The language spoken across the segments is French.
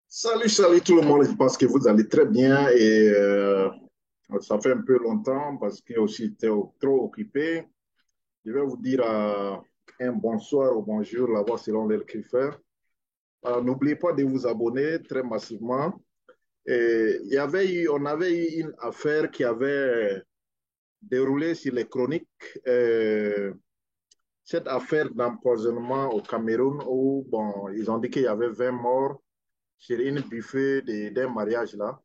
Salut, salut tout le monde. Je pense que vous allez très bien et ça fait un peu longtemps parce que aussi j'étais trop occupé. Je vais vous dire un bonsoir ou bonjour là-bas selon l'écrivain. N'oubliez pas de vous abonner très massivement. Et on avait eu une affaire qui avait déroulé sur les chroniques. euh, Cette affaire d'empoisonnement au Cameroun où bon, ils ont dit qu'il y avait 20 morts sur une buffet d'un mariage là.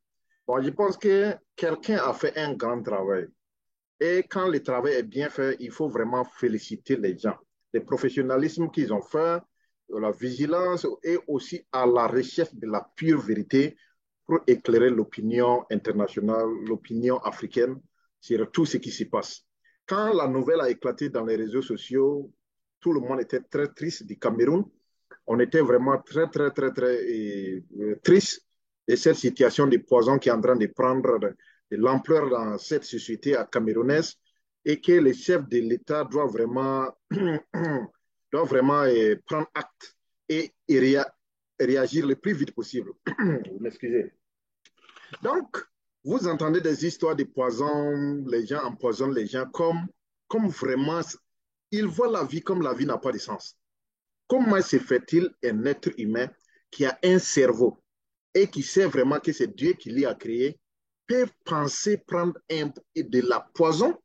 Bon, je pense que quelqu'un a fait un grand travail. Et quand le travail est bien fait, il faut vraiment féliciter les gens. Le professionnalisme qu'ils ont fait, la vigilance et aussi à la recherche de la pure vérité pour éclairer l'opinion internationale, l'opinion africaine sur tout ce qui se passe. Quand la nouvelle a éclaté dans les réseaux sociaux, tout le monde était très triste du Cameroun. On était vraiment très triste de cette situation de poison qui est en train de prendre de l'ampleur dans cette société camerounaise et que les chefs de l'État doivent vraiment, doivent vraiment prendre acte et réagir le plus vite possible. Vous m'excusez. Donc, vous entendez des histoires de poison, les gens empoisonnent les gens comme vraiment, ils voient la vie comme la vie n'a pas de sens. Comment se fait-il un être humain qui a un cerveau et qui sait vraiment que c'est Dieu qui l'a créé, peut penser prendre de la poison,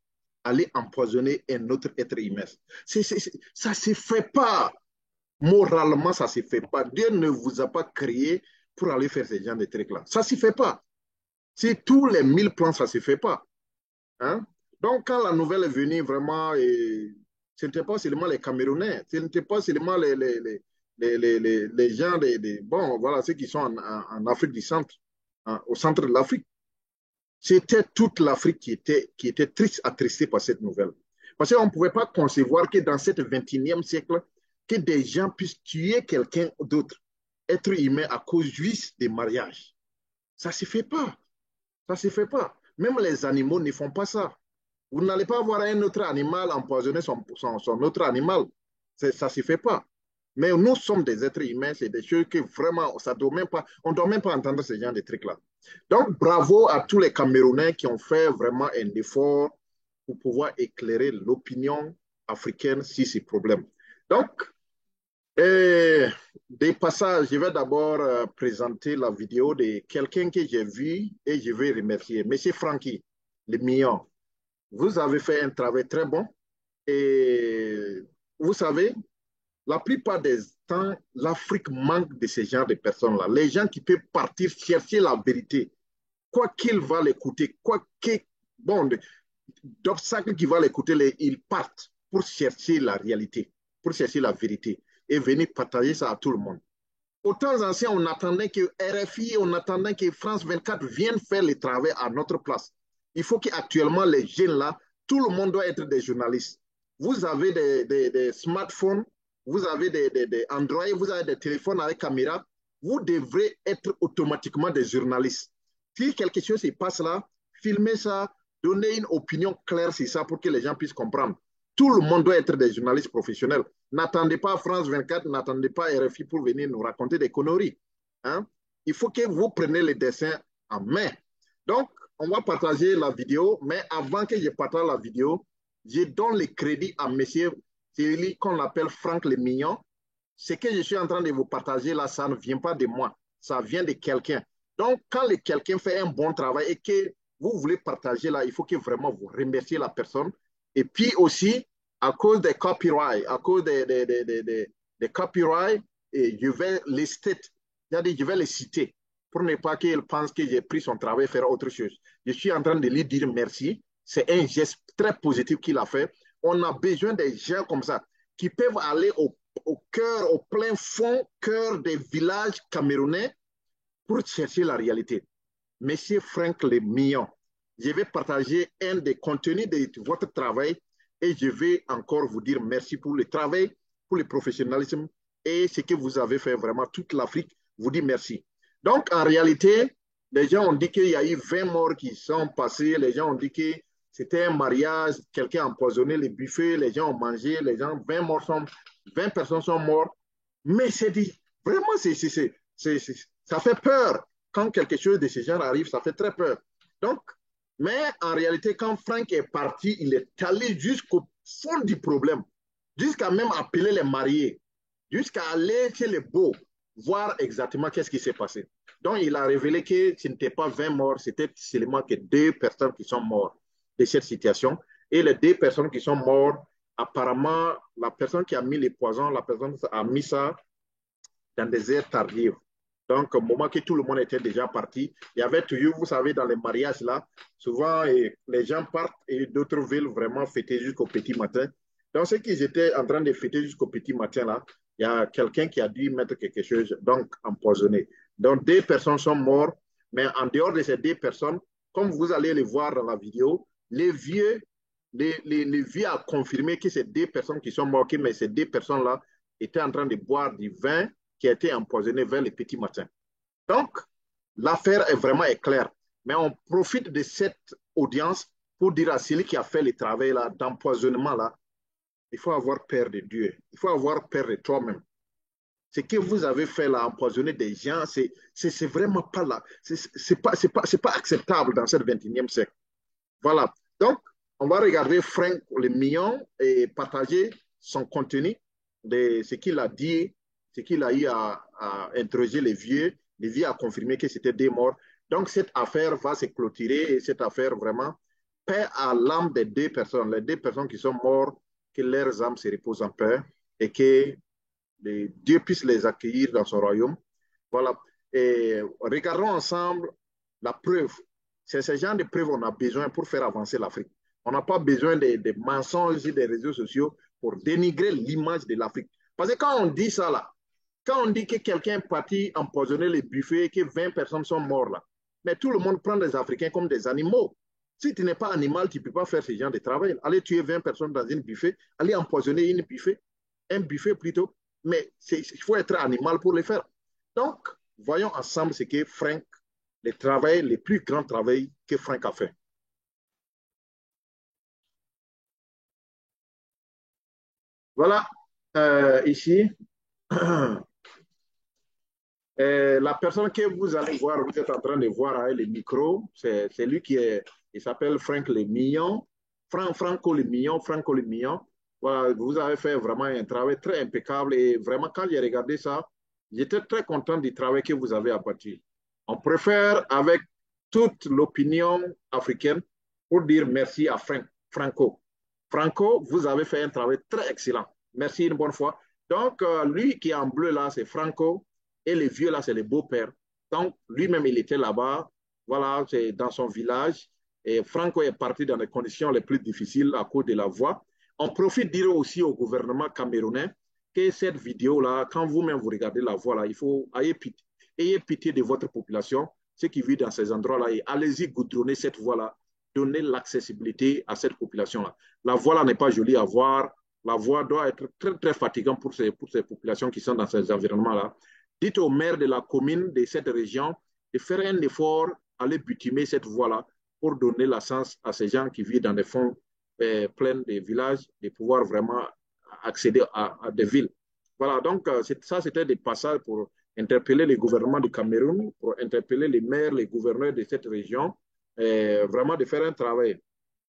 aller empoisonner un autre être humain? Ça ne se fait pas. Moralement, ça ne se fait pas. Dieu ne vous a pas créé pour aller faire ce genre de trucs-là. Ça ne se fait pas. Si tous les 1000 plans, ça ne se fait pas. Hein? Donc, quand la nouvelle est venue, vraiment, ce n'était pas seulement les Camerounais, ce n'était pas seulement les gens, bon, voilà, ceux qui sont en Afrique du Centre, hein, au centre de l'Afrique. C'était toute l'Afrique qui était triste, attristée par cette nouvelle. Parce qu'on ne pouvait pas concevoir que dans ce 21e siècle, que des gens puissent tuer quelqu'un d'autre, être humain, à cause juste des mariages. Ça ne se fait pas. Ça ne se fait pas. Même les animaux ne font pas ça. Vous n'allez pas voir un autre animal empoisonner son autre animal. Ça ne se fait pas. Mais nous sommes des êtres humains, c'est des choses que vraiment, ça doit même pas, on ne doit même pas entendre ce genre de trucs-là. Donc, bravo à tous les Camerounais qui ont fait vraiment un effort pour pouvoir éclairer l'opinion africaine sur ces problèmes. Donc, des passages, je vais d'abord présenter la vidéo de quelqu'un que j'ai vu et je vais remercier. Monsieur Francky, le million. Vous avez fait un travail très bon et vous savez, la plupart des temps, l'Afrique manque de ce genre de personnes-là. Les gens qui peuvent partir chercher la vérité, quoi qu'il va l'écouter, quoi qu'il, bon, d'obstacles qui va l'écouter, ils partent pour chercher la réalité, pour chercher la vérité et venir partager ça à tout le monde. Au temps ancien, on attendait que RFI, on attendait que France 24 viennent faire le travail à notre place. Il faut qu'actuellement, les jeunes là, tout le monde doit être des journalistes. Vous avez des smartphones, vous avez des Android, vous avez des téléphones avec caméra. Vous devrez être automatiquement des journalistes. Si quelque chose se passe là, filmez ça, donnez une opinion claire sur ça pour que les gens puissent comprendre. Tout le monde doit être des journalistes professionnels. N'attendez pas France 24, n'attendez pas RFI pour venir nous raconter des conneries. Hein? Il faut que vous preniez les dessins en main. Donc, on va partager la vidéo, mais avant que je partage la vidéo, je donne le crédit à monsieur, celui qu'on appelle Franck le Mignon. Ce que je suis en train de vous partager là, ça ne vient pas de moi, ça vient de quelqu'un. Donc, quand quelqu'un fait un bon travail et que vous voulez partager là, il faut que vraiment vous remerciez la personne. Et puis aussi, à cause des copyrights, à cause des copyrights, et je vais les citer, c'est-à-dire je vais les citer pour ne pas qu'il pense que j'ai pris son travail et faire autre chose. Je suis en train de lui dire merci. C'est un geste très positif qu'il a fait. On a besoin des gens comme ça qui peuvent aller au cœur, au plein fond, cœur des villages camerounais pour chercher la réalité. Monsieur Franck Le Million, je vais partager un des contenus de votre travail et je vais encore vous dire merci pour le travail, pour le professionnalisme et ce que vous avez fait vraiment. Toute l'Afrique vous dit merci. Donc, en réalité, les gens ont dit qu'il y a eu 20 morts qui sont passés. Les gens ont dit que c'était un mariage, quelqu'un a empoisonné les buffets, les gens ont mangé, les gens, 20 personnes sont mortes. Mais c'est dit, vraiment, ça fait peur. Quand quelque chose de ce genre arrive, ça fait très peur. Donc, mais en réalité, quand Frank est parti, il est allé jusqu'au fond du problème, jusqu'à même appeler les mariés, jusqu'à aller chez les beaux, voir exactement qu'est-ce qui s'est passé. Donc, il a révélé que ce n'était pas 20 morts, c'était seulement que 2 personnes qui sont mortes de cette situation. Et les 2 personnes qui sont mortes, apparemment, la personne qui a mis les poisons, la personne a mis ça dans des heures tardives. Donc, au moment que tout le monde était déjà parti, il y avait toujours, vous savez, dans les mariages là, souvent les gens partent et d'autres veulent vraiment fêter jusqu'au petit matin. Donc, ceux qui étaient en train de fêter jusqu'au petit matin là, il y a quelqu'un qui a dû mettre quelque chose, donc empoisonné. Donc, 2 personnes sont mortes, mais en dehors de ces 2 personnes, comme vous allez les voir dans la vidéo, les vieux a confirmé que ces 2 personnes qui sont mortes, mais ces 2 personnes-là étaient en train de boire du vin qui a été empoisonné vers le petit matin. Donc, l'affaire est vraiment claire. Mais on profite de cette audience pour dire à celui qui a fait le travail d'empoisonnement, là, il faut avoir peur de Dieu. Il faut avoir peur de toi-même. Ce que vous avez fait là, empoisonner des gens, c'est vraiment pas là. C'est pas acceptable dans ce 21e siècle. Voilà. Donc, on va regarder Frank le Million et partager son contenu de ce qu'il a dit, ce qu'il a eu à interroger les vieux. Les vieux a confirmé que c'était des morts. Donc, cette affaire va se clôturer et cette affaire vraiment paie à l'âme des 2 personnes. Les 2 personnes qui sont mortes, que leurs âmes se reposent en paix et que Dieu puisse les accueillir dans son royaume. Voilà. Et regardons ensemble la preuve. C'est ce genre de preuve qu'on a besoin pour faire avancer l'Afrique. On n'a pas besoin de mensonges des réseaux sociaux pour dénigrer l'image de l'Afrique. Parce que quand on dit ça là, quand on dit que quelqu'un est parti empoisonner les buffets et que 20 personnes sont mortes là, mais tout le monde prend les Africains comme des animaux. Si tu n'es pas animal, tu ne peux pas faire ce genre de travail. Aller tuer 20 personnes dans une buffet, aller empoisonner un buffet plutôt, mais il faut être animal pour le faire. Donc, voyons ensemble ce que Frank, le plus grand travail que Frank a fait. Voilà, ici, la personne que vous allez voir, vous êtes en train de voir avec le micro, c'est lui il s'appelle Frank Le Million, Franco Le Million, Franco Le Million. Voilà, vous avez fait vraiment un travail très impeccable et vraiment quand j'ai regardé ça, j'étais très content du travail que vous avez abattu. On préfère avec toute l'opinion africaine pour dire merci à Franco. Franco, vous avez fait un travail très excellent. Merci une bonne fois. Donc, lui qui est en bleu là, c'est Franco. Et les vieux, là, c'est les beaux-pères. Donc, lui-même, il était là-bas. Voilà, c'est dans son village. Et Franco est parti dans les conditions les plus difficiles à cause de la voie. On profite de dire aussi au gouvernement camerounais que cette vidéo-là, quand vous-même vous regardez la voie, là, il faut ayez pitié de votre population, ceux qui vivent dans ces endroits-là, et allez-y goudronner cette voie-là, donner l'accessibilité à cette population-là. La voie-là n'est pas jolie à voir. La voie doit être très, très fatigante pour ces populations qui sont dans ces environnements-là. Dites au maire de la commune de cette région de faire un effort, aller bitumer cette voie-là pour donner la chance à ces gens qui vivent dans des fonds pleins de villages de pouvoir vraiment accéder à des villes. Voilà, donc ça, c'était des passages pour interpeller les gouvernements du Cameroun, pour interpeller les maires, les gouverneurs de cette région, vraiment de faire un travail.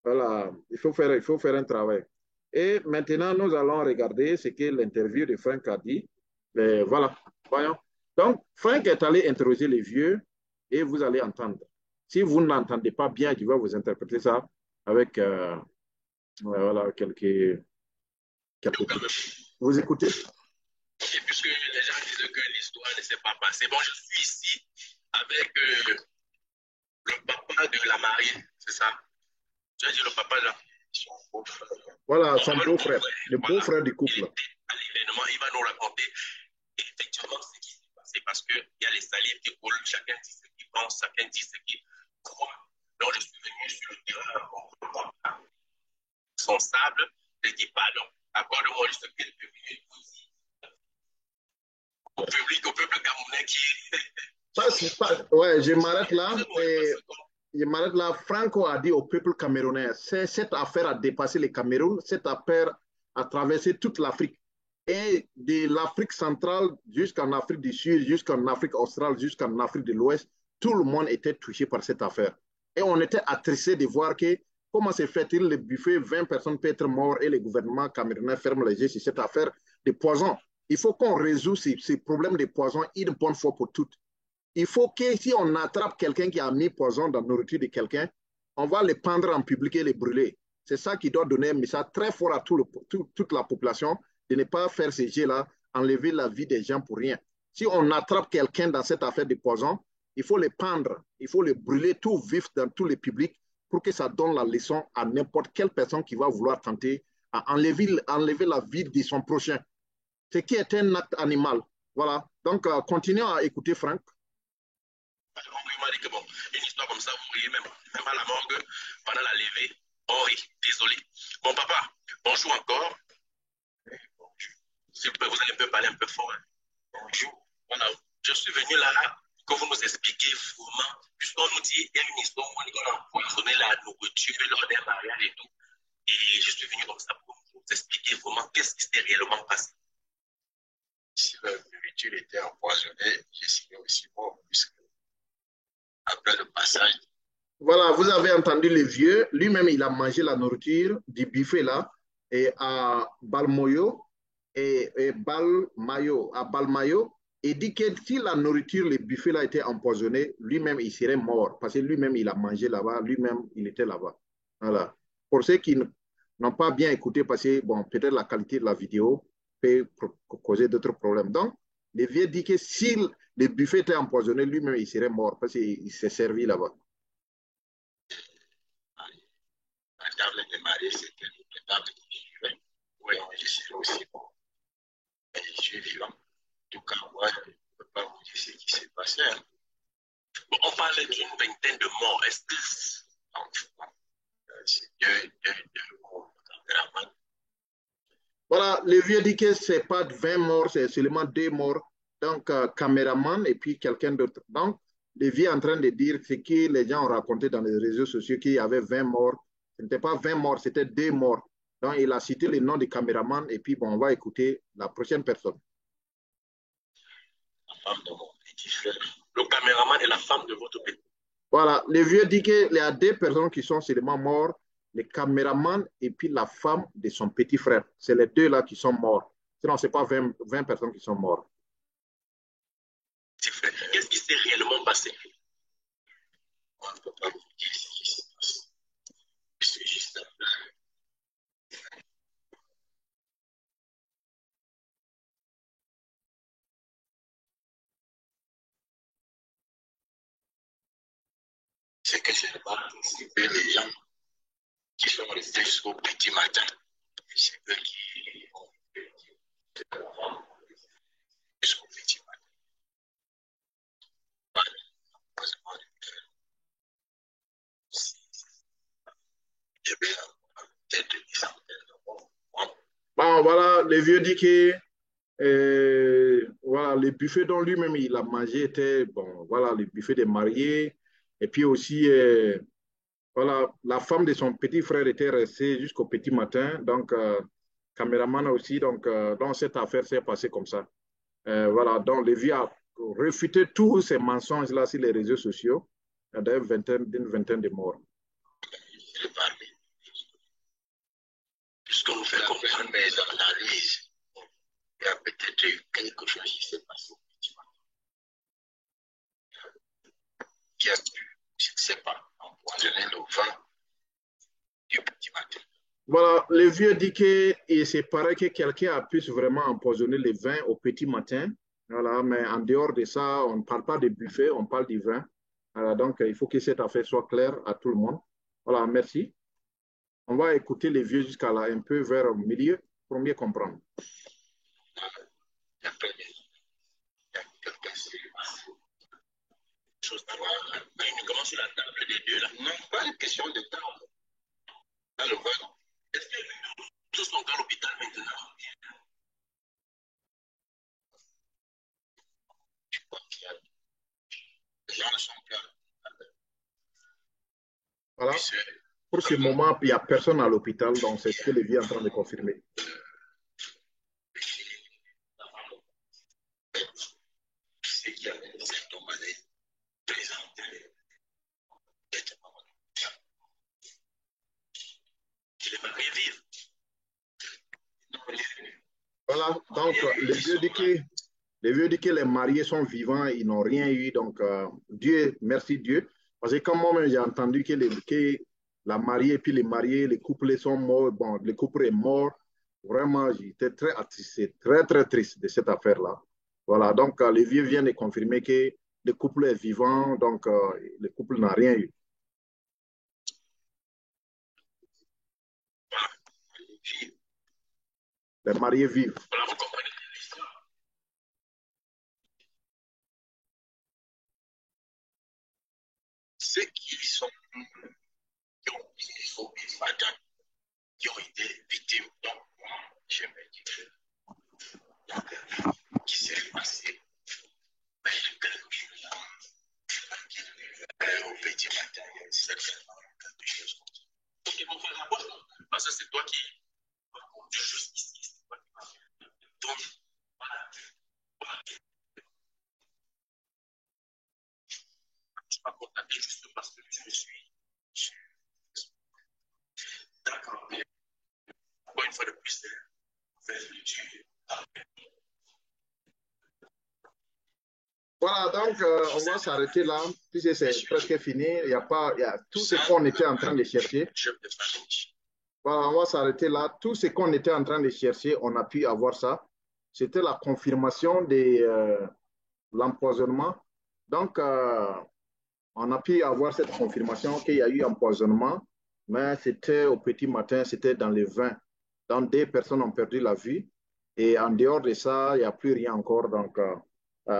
Voilà, il faut faire un travail. Et maintenant, nous allons regarder ce que l'interview de Frank a dit. Voilà, voyons. Donc, Frank est allé interroger les vieux et vous allez entendre. Si vous ne l'entendez pas bien, je vais vous interpréter ça avec voilà, quelques trucs. Vous écoutez? Et puisque les gens disent que l'histoire ne s'est pas passée, bon, je suis ici avec le papa de la mariée, c'est ça? Tu as dit le papa là? Voilà, son beau-frère, le beau-frère du couple. Il était à l'événement, il va nous raconter effectivement ce qui s'est passé parce qu'il y a les salives qui coulent, chacun dit ce qu'il pense, chacun dit ce qu'il croit. Donc je suis venu sur le terrain son sable, je dis pardon, accorde-moi juste quelques minutes au peuple camerounais qui ouais, je m'arrête là. Et je m'arrête là. Franco a dit au peuple camerounais, cette affaire a dépassé le Cameroun, cette affaire a traversé toute l'Afrique. Et de l'Afrique centrale jusqu'en Afrique du Sud, jusqu'en Afrique australe, jusqu'en Afrique de l'Ouest, tout le monde était touché par cette affaire. Et on était attristé de voir que comment se fait-il le buffet, 20 personnes peuvent être mortes et le gouvernement camerounais ferme les yeux sur cette affaire de poison. Il faut qu'on résout ces problèmes de poison une bonne fois pour toutes. Il faut que si on attrape quelqu'un qui a mis poison dans la nourriture de quelqu'un, on va le pendre en public et le brûler. C'est ça qui doit donner un message très fort à toute la population de ne pas faire ces jeux-là, enlever la vie des gens pour rien. Si on attrape quelqu'un dans cette affaire de poison, il faut le pendre, il faut le brûler tout vif dans tout le public pour que ça donne la leçon à n'importe quelle personne qui va vouloir tenter à enlever la vie de son prochain. Ce qui est un acte animal. Voilà. Donc, continuons à écouter Franck. Il m'a dit que bon, une histoire comme ça, vous voyez même à la morgue, pendant la levée. Oh oui, désolé. Bon, papa, bonjour encore. S'il vous plaît, vous allez un peu parler un peu fort. Hein. Bonjour. Voilà, je suis venu là que vous nous expliquiez vraiment, puisqu'on nous dit, il y a une histoire où on a empoisonné la nourriture lors des mariages et tout. Et je suis venu comme ça pour vous expliquer vraiment qu'est-ce qui s'est réellement passé. Si la nourriture était empoisonnée, je serais aussi mort, puisque après le passage. Voilà, vous avez entendu le vieux. Lui-même, il a mangé la nourriture du buffet là, et à Balmoyo et Balmayo, à Balmayo. Il dit que si la nourriture, le buffet là était empoisonné, lui-même, il serait mort. Parce que lui-même, il a mangé là-bas, lui-même, il était là-bas. Voilà. Pour ceux qui n'ont pas bien écouté, parce que, bon, peut-être la qualité de la vidéo peut causer d'autres problèmes. Donc, le vieux dit que si le buffet était empoisonné, lui-même, il serait mort parce qu'il s'est servi là-bas. La table de mariée, c'était une table qui vivait. Oui, je suis aussi mort. Et je suis vivant. En tout cas, moi, je ne peux pas vous dire ce qui s'est passé. Hein. Bon, on parlait d'une vingtaine de morts. Est-ce que c'est deux morts. Voilà, le vieux dit que ce n'est pas 20 morts, c'est seulement 2 morts. Donc, caméraman et puis quelqu'un d'autre. Donc, le vieux est en train de dire ce que les gens ont raconté dans les réseaux sociaux, qu'il y avait 20 morts. Ce n'était pas 20 morts, c'était 2 morts. Donc, il a cité le nom du caméraman et puis, bon, on va écouter la prochaine personne. La femme de mon petit frère. Le caméraman et la femme de votre petit. Voilà, le vieux dit qu'il y a 2 personnes qui sont seulement mortes, le caméraman et puis la femme de son petit frère. C'est les 2 là qui sont morts. Sinon, ce n'est pas 20 personnes qui sont mortes. Qu'est-ce qui s'est réellement passé? On ne peut pas vous dire ce qui se passe. C'est juste un peu. C'est que je ne vais pas anticiper les gens qui sont restés jusqu'au petit matin. C'est eux qui ont jusqu'au petit matin. Il y avait peut-être une centaine de morts. Bon, voilà, le vieux dit que voilà, le buffet dont lui-même il a mangé était, bon, voilà, le buffet des mariés. Et puis aussi, voilà, la femme de son petit frère était restée jusqu'au petit matin. Donc, caméraman aussi. Donc cette affaire s'est passée comme ça. Voilà, donc le vieux a réfuté tous ces mensonges-là sur les réseaux sociaux. Il y a d'une vingtaine de morts. Je parle. Puisqu'on nous fait comprendre mes analyses, il y a peut-être eu quelque chose qui s'est passé au petit matin. Qui a pu, je ne sais pas, empoisonner le vin du petit matin. Voilà, le vieux dit qu'il se paraît que quelqu'un a pu vraiment empoisonner le vin au petit matin. Voilà, mais en dehors de ça, on ne parle pas de buffet, on parle du vin. Voilà, donc, il faut que cette affaire soit claire à tout le monde. Voilà, merci. On va écouter les vieux jusqu'à là, un peu vers le milieu pour mieux comprendre. Après, il y a quelqu'un qui s'est passé. Chose mais uniquement sur la table des 2 là. Non, pas une question de table. Dans le vin. Est-ce que tous sont à l'hôpital maintenant? Je crois qu'il y a. Les gens ne sont plus à l'hôpital. Voilà. Pour ce moment, il n'y a personne à l'hôpital, donc c'est ce que le vieux est en train de confirmer. C'est qu'il y avait des symptômes présentés. Les mariés vivent. Voilà, donc le vieux dit que les mariés sont vivants, ils n'ont rien eu, donc Dieu, merci Dieu. Parce que quand moi-même j'ai entendu que la mariée et puis les mariés, les couples sont morts, bon, le couple est mort, vraiment j'étais très attristé, très très triste de cette affaire-là. Voilà, donc le vieux vient de confirmer que le couple est vivant, donc le couple n'a rien eu. Les mariés vivent. Ceux qui sont, qui ont été victimes, donc je me dis qui s'est passé au petit matin, certainement quelque chose comme ça. Ok, bon, frère, rapproche, parce que c'est toi qui du justice. Donc, voilà. Tu m'as contacté juste parce que je suis. D'accord, mais encore une fois de plus, tu. Voilà, donc on va s'arrêter là, puisque c'est presque fini. Il y a pas, il y a tout ce qu'on était en train de chercher. Voilà, on va s'arrêter là. Tout ce qu'on était en train de chercher, on a pu avoir ça. C'était la confirmation de l'empoisonnement. Donc, on a pu avoir cette confirmation qu'il y a eu empoisonnement, mais c'était au petit matin, c'était dans les 20. Donc, des personnes ont perdu la vie. Et en dehors de ça, il n'y a plus rien encore. Donc,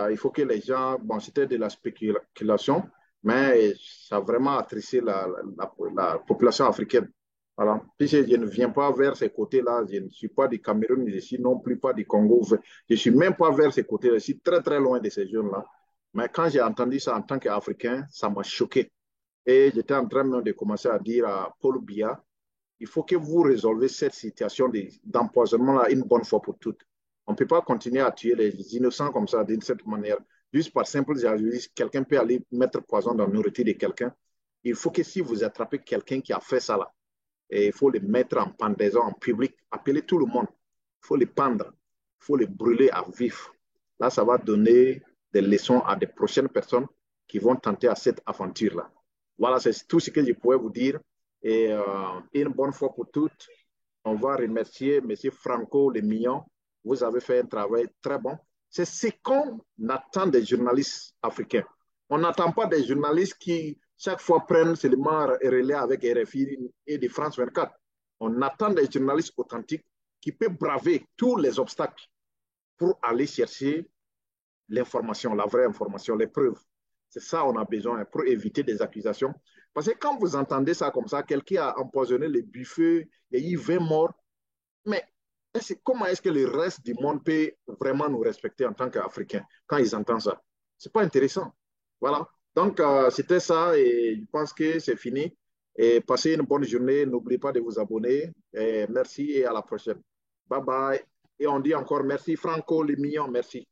il faut que les gens, bon, c'était de la spéculation, mais ça a vraiment attristé la population africaine. Voilà. Puisque je ne viens pas vers ces côtés-là, je ne suis pas du Cameroun, je ne suis non plus pas du Congo, je ne suis même pas vers ces côtés-là, je suis très très loin de ces jeunes-là. Mais quand j'ai entendu ça en tant qu'Africain, ça m'a choqué. Et j'étais en train même de commencer à dire à Paul Biya, il faut que vous résolvez cette situation d'empoisonnement-là une bonne fois pour toutes. On ne peut pas continuer à tuer les innocents comme ça d'une certaine manière. Juste par simple jalousie, quelqu'un peut aller mettre poison dans la nourriture de quelqu'un. Il faut que si vous attrapez quelqu'un qui a fait ça là, et il faut le mettre en pendaison en public, appeler tout le monde. Il faut les pendre, il faut les brûler à vif. Là, ça va donner des leçons à des prochaines personnes qui vont tenter à cette aventure-là. Voilà, c'est tout ce que je pourrais vous dire. Et une bonne fois pour toutes, on va remercier M. Franco Le Mignon. Vous avez fait un travail très bon. C'est ce qu'on attend des journalistes africains. On n'attend pas des journalistes qui, chaque fois, prennent seulement relais avec RFI et de France 24. On attend des journalistes authentiques qui peuvent braver tous les obstacles pour aller chercher l'information, la vraie information, les preuves. C'est ça qu'on a besoin pour éviter des accusations. Parce que quand vous entendez ça comme ça, quelqu'un a empoisonné les buffets, il y a eu 20 morts, mais comment est-ce que le reste du monde peut vraiment nous respecter en tant qu'Africains quand ils entendent ça? C'est pas intéressant. Voilà. Donc, c'était ça et je pense que c'est fini. Et passez une bonne journée. N'oubliez pas de vous abonner. Et merci et à la prochaine. Bye bye. Et on dit encore merci Franco Le Mignon. Merci.